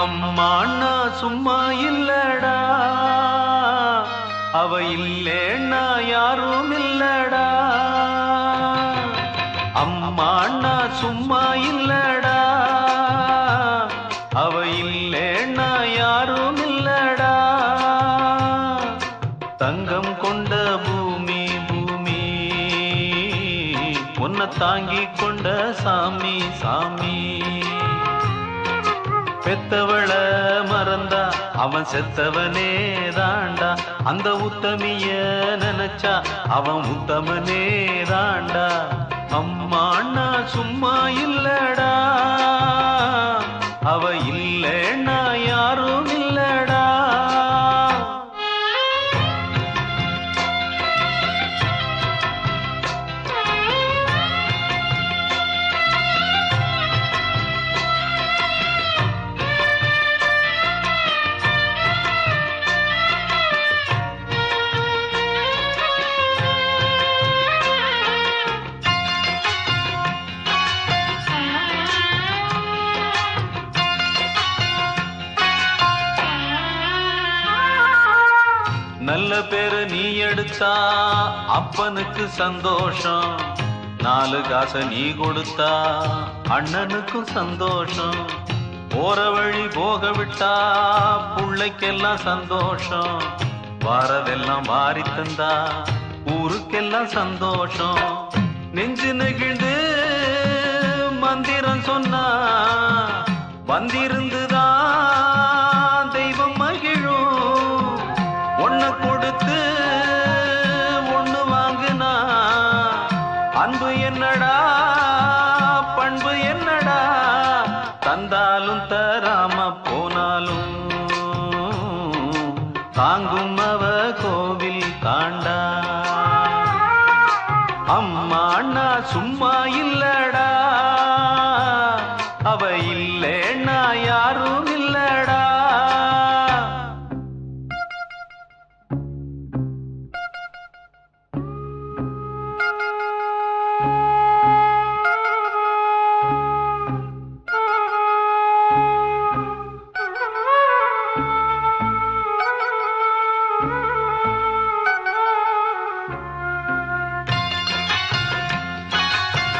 அம்மாண்ணா சும்மா இல்லடா, அவ இல்லேன்னா யாரும் இல்லடா. அம்மாண்ணா சும்மா இல்லடா, அவ இல்லேன்னா யாரும் இல்லடா. தங்கம் கொண்ட பூமி பூமி, உன்னை தாங்கி கொண்ட சாமி சாமி. பெத்தவள மறந்தா அவன் செத்தவனே தாண்டா, அந்த உத்தமிய நினைச்சா அவன் உத்தமனே தாண்டா. அம்மாண்ணா சும்மா இல்லடா, அவ இல்லேன்னா யாரும் இல்லடா. நல்ல பேரு நீ எடுத்தா அப்பனுக்கு சந்தோஷம், 4 காசை நீ கொடுத்தா அண்ணனுக்கும் சந்தோஷம். போற வழி போக விட்டா புள்ளைக்கெல்லாம் சந்தோஷம், வாரதெல்லாம் வாரி தந்தா ஊருக்கெல்லாம் சந்தோஷம். நெஞ்சு நெகிழ்ந்து மந்திரம் சொன்னா வந்திருந்துதான் தெய்வம் மகிழும். ஒண்ணு கொடுத்து ஒண்ணு வாங்குனா அன்பு என்னடா பண்பு என்னடா. தந்தாலும் தராம போனாலும் தாங்கும் அவ கோவில் தாண்டா. அம்மா அண்ணா சும்மா இல்ல